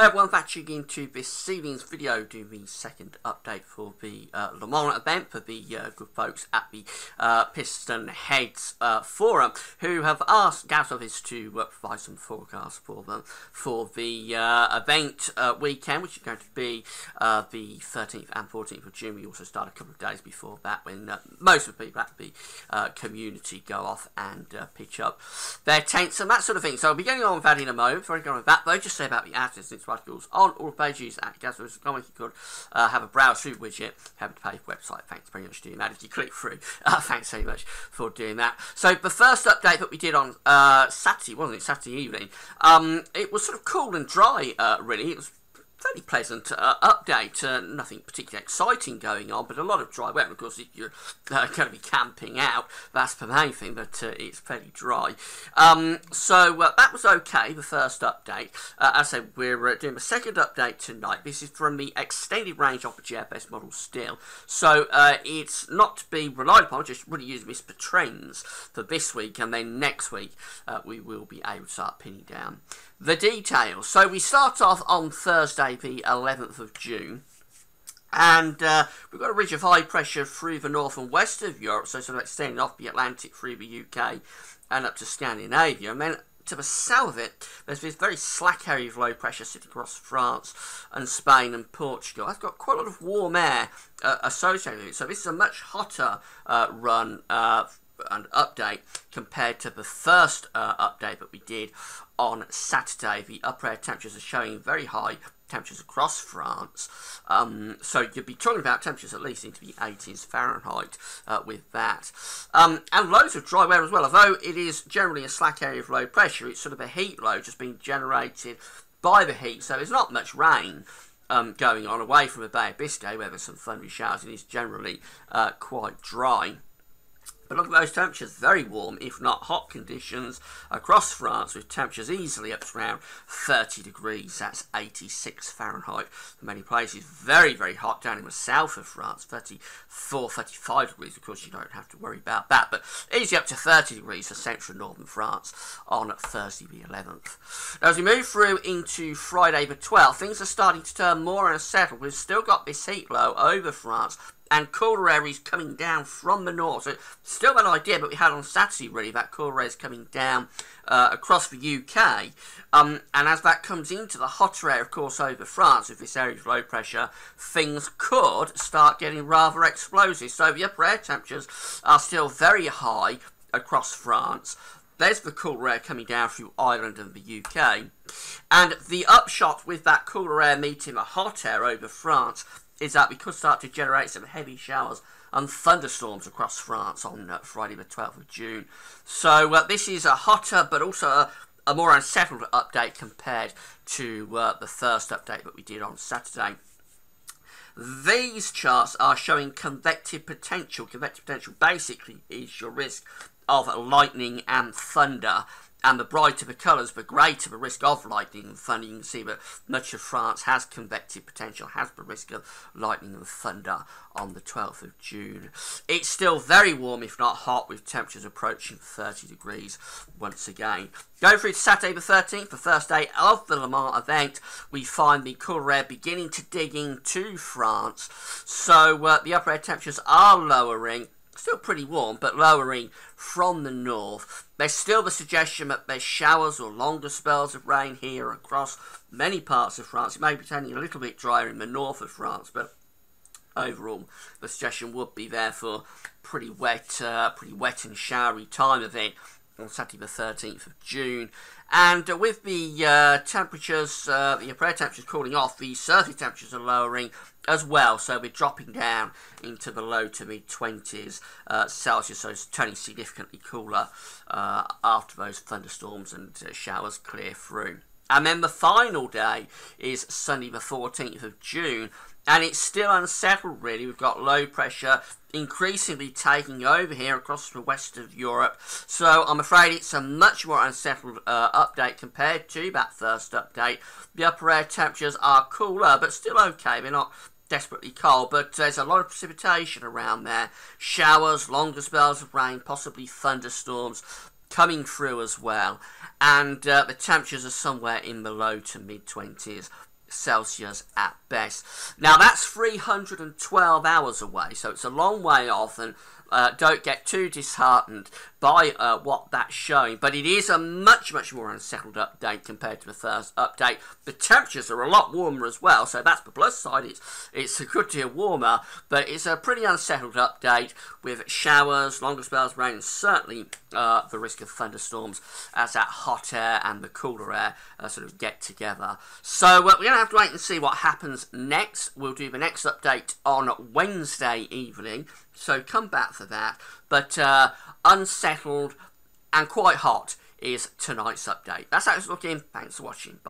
Hey everyone, batching into this evening's video, doing the second update for the Le Mans event for the good folks at the Piston Heads forum, who have asked Gareth Office to provide some forecasts for them for the event weekend, which is going to be the 13th and 14th of June. We also start a couple of days before that, when most of the people at the community go off and pitch up their tents and that sort of thing. So I'll be getting on with that in a moment. Before I go on with that, though, just say about the artists articles on all pages at Gazos.com. You could have a browse through widget, have a page website. Thanks very much for doing that. If you click through, thanks so much for doing that. So the first update that we did on Saturday, wasn't it? Saturday evening. It was sort of cool and dry, really. It was fairly pleasant update, nothing particularly exciting going on, but a lot of dry weather. Of course, if you're going to be camping out, that's the main thing, but it's fairly dry. So that was okay, the first update. As I said, we're doing the second update tonight. This is from the extended range of the GFS model still. So it's not to be relied upon, just really using this for trends for this week, and then next week we will be able to start pinning down the details. So we start off on Thursday, the 11th of June, and we've got a ridge of high pressure through the north and west of Europe, so sort of extending off the Atlantic through the UK and up to Scandinavia. And then to the south of it, there's this very slack area of low pressure sitting across France and Spain and Portugal. That's got quite a lot of warm air associated with it, so this is a much hotter run and update compared to the first update that we did on Saturday. The upper air temperatures are showing very high temperatures across France, so you'd be talking about temperatures at least into the 80s Fahrenheit with that, and loads of dry weather as well. Although it is generally a slack area of low pressure, it's sort of a heat low just being generated by the heat, so there's not much rain going on away from the Bay of Biscay, where there's some thundery showers, and it's generally quite dry. But look at those temperatures, very warm, if not hot conditions across France, with temperatures easily up to around 30 degrees, that's 86 Fahrenheit in many places. Very, very hot down in the south of France, 34, 35 degrees. Of course, you don't have to worry about that, but easy up to 30 degrees for central and northern France on Thursday the 11th. Now, as we move through into Friday the 12th, things are starting to turn more unsettled. We've still got this heat low over France, and cooler areas coming down from the north. So still that idea, but we had on Saturday really, that cooler air is coming down across the UK. And as that comes into the hotter air, of course, over France, with this area of low pressure, things could start getting rather explosive. So the upper air temperatures are still very high across France. There's the cooler air coming down through Ireland and the UK. And the upshot with that cooler air meeting the hot air over France is that we could start to generate some heavy showers and thunderstorms across France on Friday the 12th of June. So this is a hotter but also a more unsettled update compared to the first update that we did on Saturday. These charts are showing convective potential. Convective potential basically is your risk of lightning and thunder. And the brighter the colours, the greater the risk of lightning and thunder. You can see that much of France has convective potential, has the risk of lightning and thunder on the 12th of June. It's still very warm, if not hot, with temperatures approaching 30 degrees once again. Going through to Saturday the 13th, the first day of the Le Mans event, we find the cooler air beginning to dig into France. So the upper air temperatures are lowering. Still pretty warm, but lowering from the north. There's still the suggestion that there's showers or longer spells of rain here across many parts of France. It may be turning a little bit drier in the north of France, but overall the suggestion would be there for pretty wet and showery time of it on Saturday the 13th of June. And with the temperatures, the upper air temperatures cooling off, the surface temperatures are lowering as well, so we're dropping down into the low to mid 20s Celsius, so it's turning significantly cooler after those thunderstorms and showers clear through. And then the final day is Sunday the 14th of June, and it's still unsettled really. We've got low pressure increasingly taking over here across the west of Europe, so I'm afraid it's a much more unsettled update compared to that first update. The upper air temperatures are cooler, but still okay. They're not desperately cold, but there's a lot of precipitation around there. Showers, longer spells of rain, possibly thunderstorms coming through as well. And the temperatures are somewhere in the low to mid 20s Celsius at best. Now that's 312 hours away, so it's a long way off, and don't get too disheartened by what that's showing, but it is a much more unsettled update compared to the first update. The temperatures are a lot warmer as well, so that's the plus side. It's a good deal warmer, but it's a pretty unsettled update with showers, longer spells of rain, and certainly the risk of thunderstorms as that hot air and the cooler air sort of get together. So we're going to have to wait and see what happens next. We'll do the next update on Wednesday evening, so come back for that. But unsettled and quite hot is tonight's update. That's how it's looking. Thanks for watching.